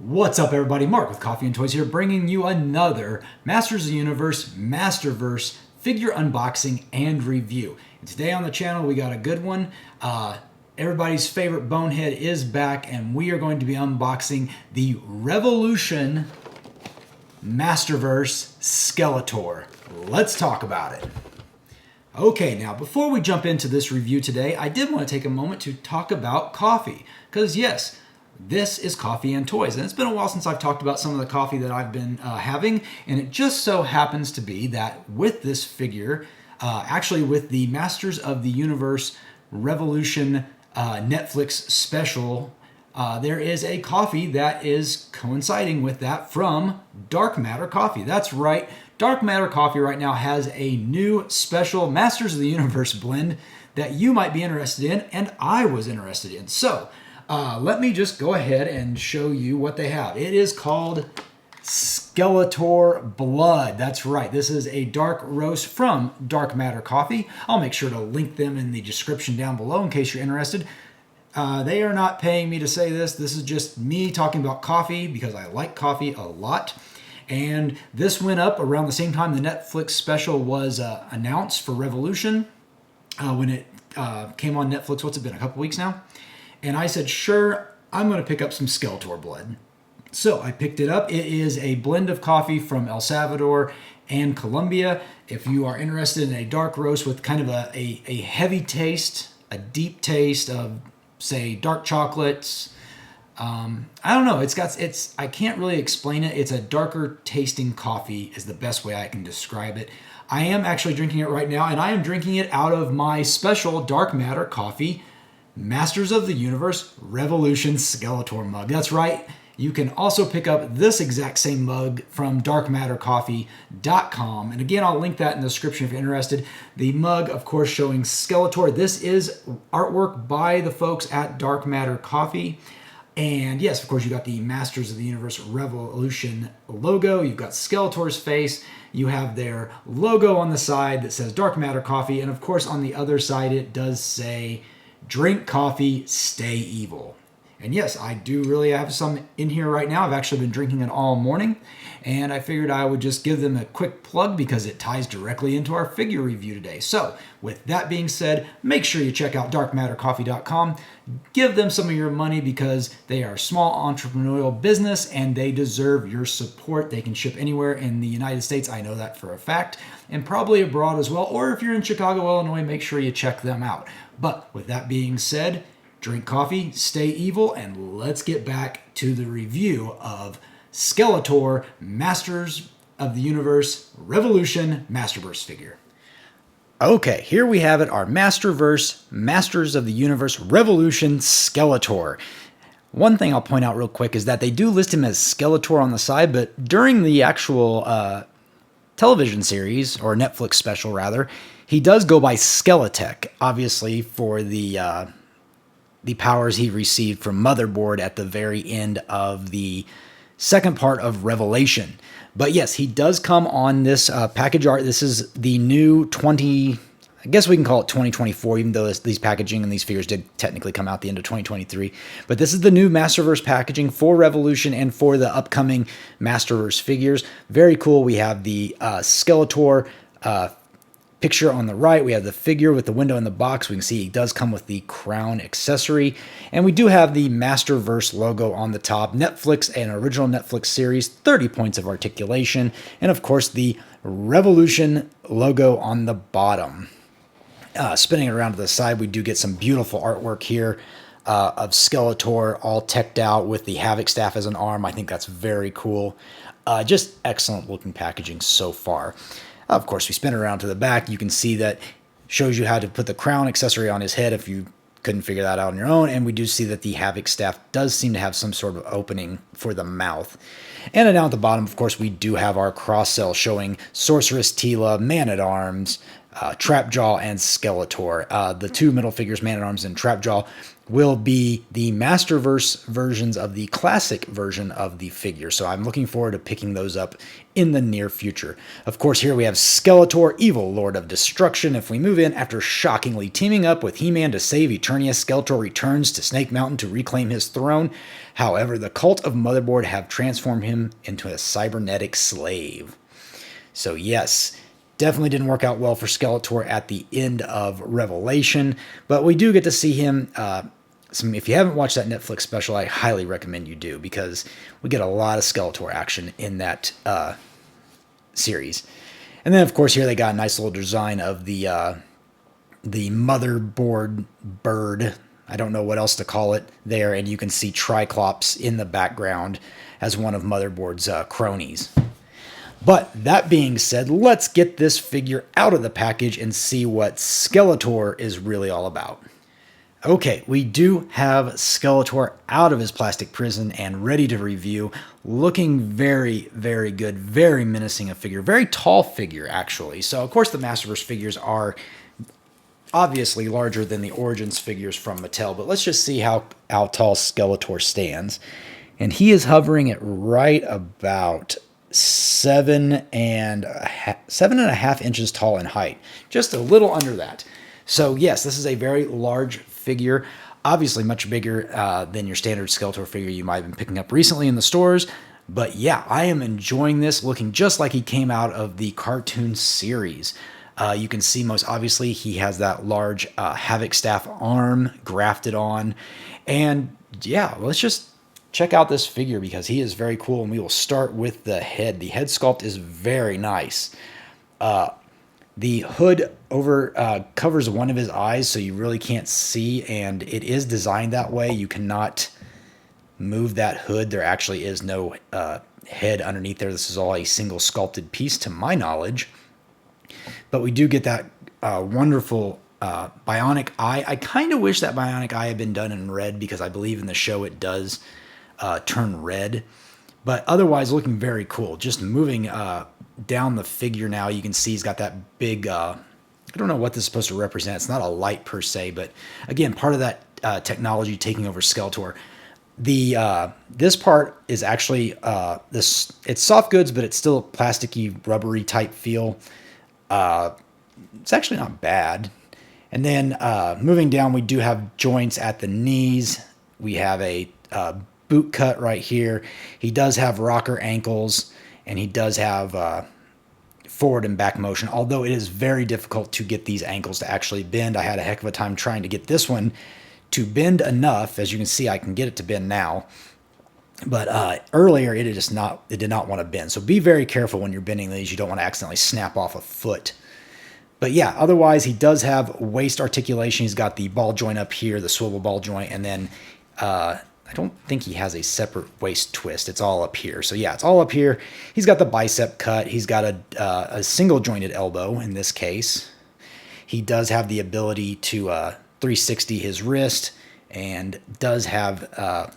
What's up, everybody? Mark with Coffee&Toys here, bringing you another Masters of the Universe, MasterVerse figure unboxing and review. And today on the channel, we got a good one. Everybody's favorite bonehead is back, and we are going to be unboxing the Revolution MasterVerse Skeletor. Let's talk about it. Okay, now before we jump into this review today, I did want to take a moment to talk about coffee. Because yes, this is Coffee&Toys, and it's been a while since I've talked about some of the coffee that I've been having, and it just so happens to be that with this figure, actually with the Masters of the Universe Revolution Netflix special, there is a coffee that is coinciding with that from Dark Matter Coffee. That's right, Dark Matter Coffee right now has a new special Masters of the Universe blend that you might be interested in, and I was interested in. So, let me just go ahead and show you what they have. It is called Skeletor Blood. That's right. This is a dark roast from Dark Matter Coffee. I'll make sure to link them in the description down below in case you're interested. They are not paying me to say this. This is just me talking about coffee because I like coffee a lot. And this went up around the same time the Netflix special was announced for Revolution. When it came on Netflix, what's it been, a couple weeks now? And I said, sure, I'm going to pick up some Skeletor Blood. So I picked it up. It is a blend of coffee from El Salvador and Colombia. If you are interested in a dark roast with kind of a heavy taste, a deep taste of, say, dark chocolates, I don't know. I can't really explain it. It's a darker tasting coffee is the best way I can describe it. I am actually drinking it right now, and I am drinking it out of my special Dark Matter Coffee Masters of the Universe Revolution Skeletor mug. That's right. You can also pick up this exact same mug from darkmattercoffee.com. And again, I'll link that in the description if you're interested. The mug, of course, showing Skeletor. This is artwork by the folks at Dark Matter Coffee. And yes, of course, you got the Masters of the Universe Revolution logo. You've got Skeletor's face. You have their logo on the side that says Dark Matter Coffee. And of course, on the other side, it does say, drink coffee, stay evil. And yes, I do really have some in here right now. I've actually been drinking it all morning, and I figured I would just give them a quick plug because it ties directly into our figure review today. So with that being said, make sure you check out darkmattercoffee.com. Give them some of your money because they are a small entrepreneurial business and they deserve your support. They can ship anywhere in the United States. I know that for a fact, and probably abroad as well. Or if you're in Chicago, Illinois, make sure you check them out. But with that being said, drink coffee, stay evil, and let's get back to the review of Skeletor Masters of the Universe Revolution MasterVerse figure. Okay, here we have it, our MasterVerse Masters of the Universe Revolution Skeletor. One thing I'll point out real quick is that they do list him as Skeletor on the side, but during the actual television series, or Netflix special rather, he does go by Skeletech, obviously for the powers he received from Motherboard at the very end of the second part of Revelation. But yes, he does come on this package art. This is the new I guess we can call it 2024, even though these packaging and these figures did technically come out the end of 2023. But this is the new MasterVerse packaging for Revolution and for the upcoming MasterVerse figures. Very cool. We have the Skeletor picture on the right. We have the figure with the window in the box. We can see he does come with the crown accessory. And we do have the MasterVerse logo on the top. Netflix, an original Netflix series, 30 points of articulation. And of course, the Revolution logo on the bottom. Spinning it around to the side, we do get some beautiful artwork here of Skeletor all teched out with the Havoc staff as an arm. I think that's very cool. Just excellent looking packaging so far. Of course, we spin it around to the back. You can see that shows you how to put the crown accessory on his head if you couldn't figure that out on your own. And we do see that the Havoc staff does seem to have some sort of opening for the mouth. And then down at the bottom, of course, we do have our cross-cell showing Sorceress Tila, Man-at-Arms, Trapjaw, and Skeletor. The two middle figures, Man-at-Arms and Trapjaw, will be the MasterVerse versions of the classic version of the figure. So I'm looking forward to picking those up in the near future. Of course, here we have Skeletor, evil lord of destruction. If we move in, after shockingly teaming up with He-Man to save Eternia, Skeletor returns to Snake Mountain to reclaim his throne. However, the cult of Motherboard have transformed him into a cybernetic slave. So yes, definitely didn't work out well for Skeletor at the end of Revelation, but we do get to see him. If you haven't watched that Netflix special, I highly recommend you do, because we get a lot of Skeletor action in that series. And then, of course, here they got a nice little design of the motherboard bird. I don't know what else to call it there, and you can see Triclops in the background as one of Motherboard's cronies. But that being said, let's get this figure out of the package and see what Skeletor is really all about. Okay, we do have Skeletor out of his plastic prison and ready to review. Looking very, very good, very menacing a figure. Very tall figure, actually. So, of course, the MasterVerse figures are obviously larger than the Origins figures from Mattel, but let's just see how tall Skeletor stands. And he is hovering at right about 7.5 inches tall in height, just a little under that. So yes, this is a very large figure, obviously much bigger than your standard Skeletor figure you might have been picking up recently in the stores. But yeah, I am enjoying this, looking just like he came out of the cartoon series. You can see most obviously he has that large Havoc Staff arm grafted on. And yeah, let's just check out this figure because he is very cool, and we will start with the head. The head sculpt is very nice. The hood covers one of his eyes, so you really can't see, and it is designed that way. You cannot move that hood. There actually is no head underneath there. This is all a single sculpted piece to my knowledge. But we do get that wonderful bionic eye. I kind of wish that bionic eye had been done in red, because I believe in the show it does turn red. But otherwise, looking very cool. Just moving down the figure now, you can see he's got that big, I don't know what this is supposed to represent. It's not a light per se, but again, part of that technology taking over Skeletor. This part is actually, it's soft goods, but it's still a plasticky, rubbery type feel. It's actually not bad. And then moving down, we do have joints at the knees. We have a boot cut right here. He does have rocker ankles, and he does have forward and back motion, although it is very difficult to get these ankles to actually bend. I had a heck of a time trying to get this one to bend enough. As you can see, I can get it to bend now. But earlier, it did not want to bend. So be very careful when you're bending these. You don't want to accidentally snap off a foot. But yeah, otherwise, he does have waist articulation. He's got the ball joint up here, the swivel ball joint, and then I don't think he has a separate waist twist. It's all up here. So yeah, it's all up here. He's got the bicep cut. He's got a single jointed elbow in this case. He does have the ability to 360 his wrist, and does have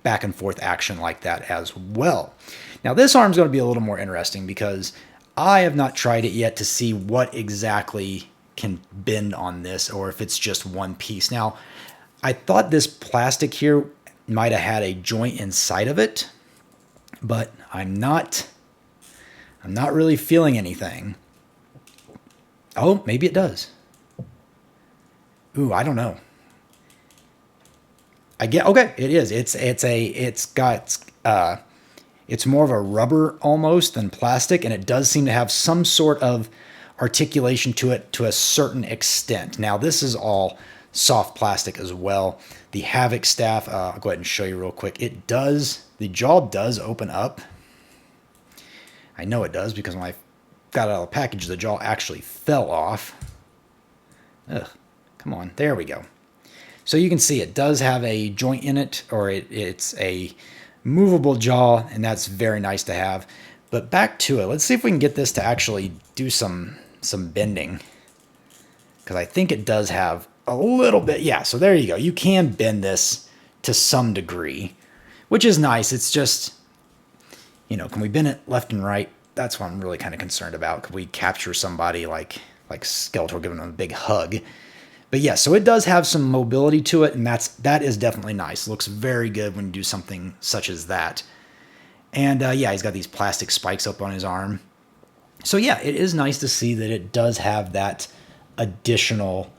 back and forth action like that as well. Now this arm's going to be a little more interesting, because I have not tried it yet to see what exactly can bend on this, or if it's just one piece. Now, I thought this plastic here might have had a joint inside of it, but I'm not really feeling anything. Oh, maybe it does. Ooh, I don't know. Okay, it is. It's more of a rubber almost than plastic, and it does seem to have some sort of articulation to it to a certain extent. Now, this is all soft plastic as well. The Havoc Staff, I'll go ahead and show you real quick. The jaw does open up. I know it does, because when I got it out of the package, the jaw actually fell off. Ugh, come on, there we go. So you can see it does have a joint in it, or it's a movable jaw, and that's very nice to have. But back to it. Let's see if we can get this to actually do some bending, because I think it does have a little bit. Yeah, so there you go. You can bend this to some degree, which is nice. It's just, can we bend it left and right? That's what I'm really kind of concerned about. Could we capture somebody like Skeletor, giving them a big hug? But yeah, so it does have some mobility to it, and that is definitely nice. Looks very good when you do something such as that. And yeah, he's got these plastic spikes up on his arm. So yeah, it is nice to see that it does have that additional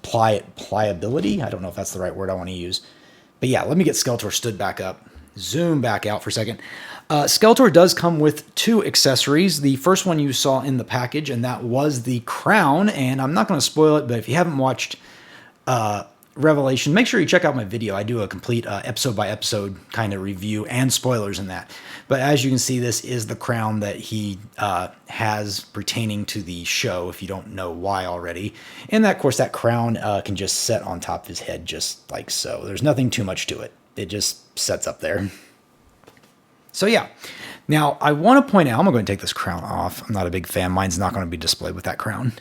pliability. I don't know if that's the right word I want to use. But yeah, let me get Skeletor stood back up. Zoom back out for a second. Skeletor does come with 2 accessories. The first one you saw in the package, and that was the crown. And I'm not going to spoil it, but if you haven't watched Revelation, make sure you check out my video. I do a complete episode by episode kind of review and spoilers in that. But as you can see, this is the crown that he has pertaining to the show, if you don't know why already. And that, of course, that crown can just set on top of his head just like so. There's nothing too much to it. It just sets up there. So yeah. Now, I want to point out, I'm going to take this crown off. I'm not a big fan. Mine's not going to be displayed with that crown.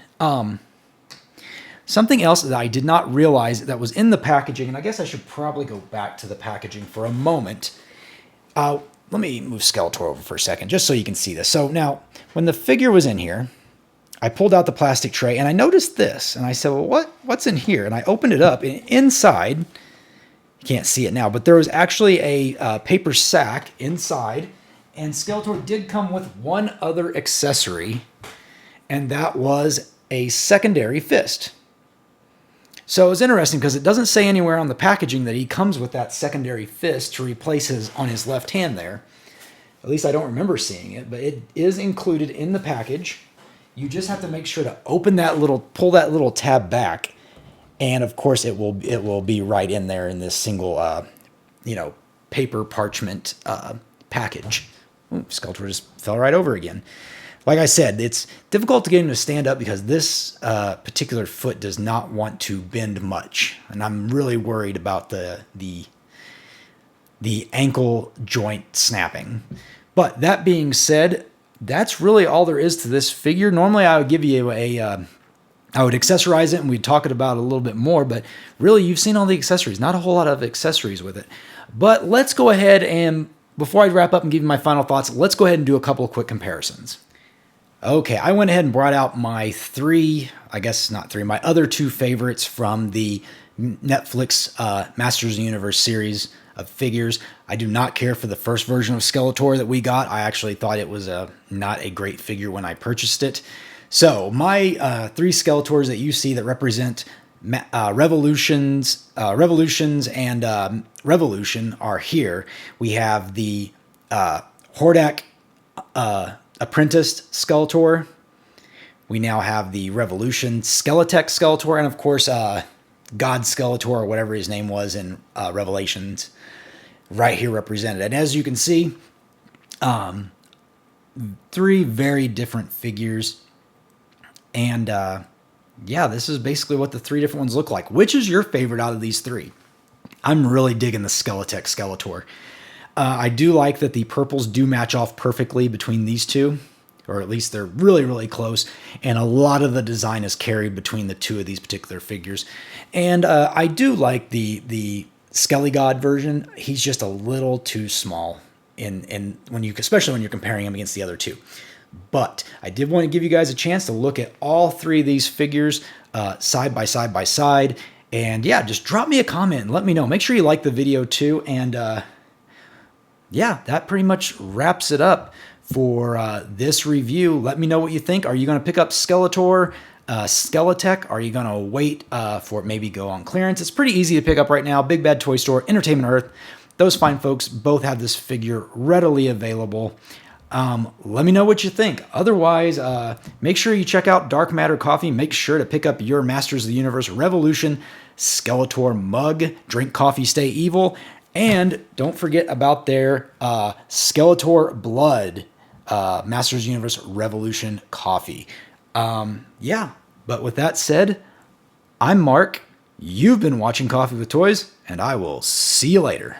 Something else that I did not realize that was in the packaging, and I guess I should probably go back to the packaging for a moment. Let me move Skeletor over for a second, just so you can see this. So now, when the figure was in here, I pulled out the plastic tray, and I noticed this. And I said, well, what's in here? And I opened it up, and inside, you can't see it now, but there was actually a paper sack inside, and Skeletor did come with one other accessory, and that was a secondary fist. So it was interesting because it doesn't say anywhere on the packaging that he comes with that secondary fist to replace on his left hand there. At least I don't remember seeing it, but it is included in the package. You just have to make sure to pull that little tab back, and of course it will be right in there in this single, paper parchment package. Ooh, Skeletor just fell right over again. Like I said, it's difficult to get him to stand up because this particular foot does not want to bend much. And I'm really worried about the ankle joint snapping. But that being said, that's really all there is to this figure. Normally I would give you I would accessorize it and we'd talk about it a little bit more, but really you've seen all the accessories. Not a whole lot of accessories with it. But let's go ahead and, before I wrap up and give you my final thoughts, let's go ahead and do a couple of quick comparisons. Okay, I went ahead and brought out my my other 2 favorites from the Netflix Masters of the Universe series of figures. I do not care for the first version of Skeletor that we got. I actually thought it was not a great figure when I purchased it. So my 3 Skeletors that you see that represent Revolutions and Revolution are here. We have the Hordak Apprenticed Skeletor. We now have the Revolution Skeletech Skeletor, and of course God Skeletor, or whatever his name was in Revelations, right here represented. And as you can see, 3 very different figures. And yeah, this is basically what the 3 different ones look like. Which is your favorite out of these 3? I'm really digging the Skeletech Skeletor. I do like that the purples do match off perfectly between these 2, or at least they're really, really close. And a lot of the design is carried between the 2 of these particular figures. And I do like the Skelegod version. He's just a little too small, especially when you're comparing him against the other 2. But I did want to give you guys a chance to look at all 3 of these figures side by side. And yeah, just drop me a comment and let me know. Make sure you like the video too. And yeah, that pretty much wraps it up for this review. Let me know what you think. Are you going to pick up Skeletor, Skeletech? Are you going to wait for it maybe go on clearance? It's pretty easy to pick up right now. Big Bad Toy Store, Entertainment Earth. Those fine folks both have this figure readily available. Let me know what you think. Otherwise, make sure you check out Dark Matter Coffee. Make sure to pick up your Masters of the Universe Revolution Skeletor mug. Drink coffee, stay evil. And don't forget about their Skeletor Blood Masters of the Universe Revolution coffee. Yeah, but with that said, I'm Mark. You've been watching Coffee with Toys, and I will see you later.